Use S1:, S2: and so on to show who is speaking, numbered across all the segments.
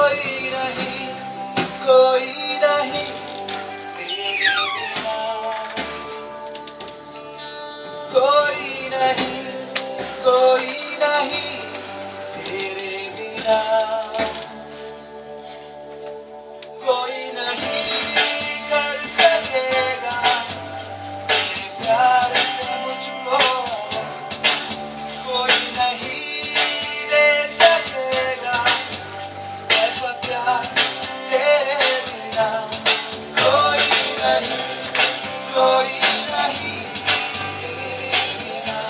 S1: कोई नहीं, कोई नहीं तेरे बिना, कोई नहीं, कोई नहीं तेरे बिना, कोई नहीं कर सकेगा तेरे प्यार से मुझको, कोई नहीं दे सकेगा ऐसा प्यार तेरे बिना, कोई नहीं, कोई नहीं तेरे बिना,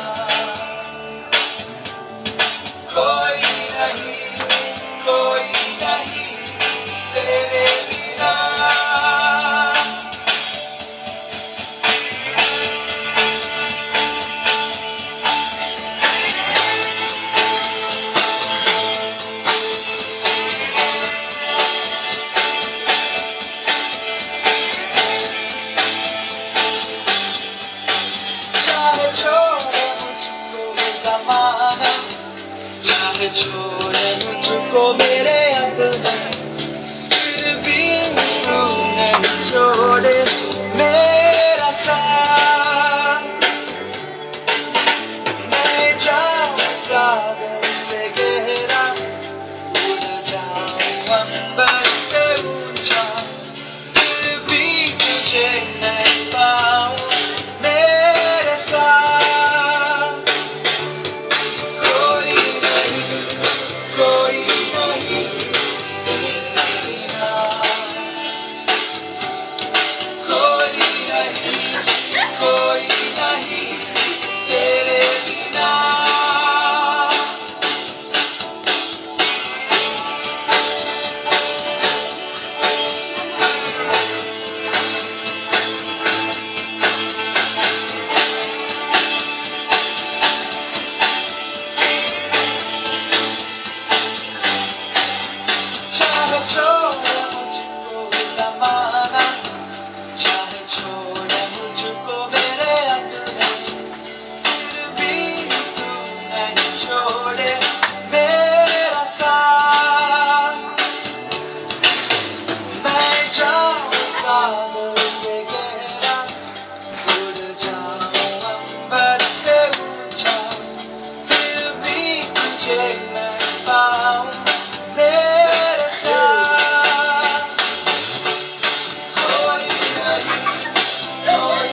S1: कोई नहीं, कोई नहीं तेरे बिना। चाहे छोड़े मुझको ज़माना, चाहे छोड़े मुझको मेरे अपने, फिर भी तू नहीं छोड़े मेरा साथ। मैं जाऊं सागर से गहरा, उड़ जाऊं अंबर से ऊंचा, फिर भी तुझे नहीं पाऊं मेरे साथ। कोई नहीं, कोई नहीं तेरे बिना, कोई नहीं, कोई नहीं तेरे बिना। चाहे छोड़े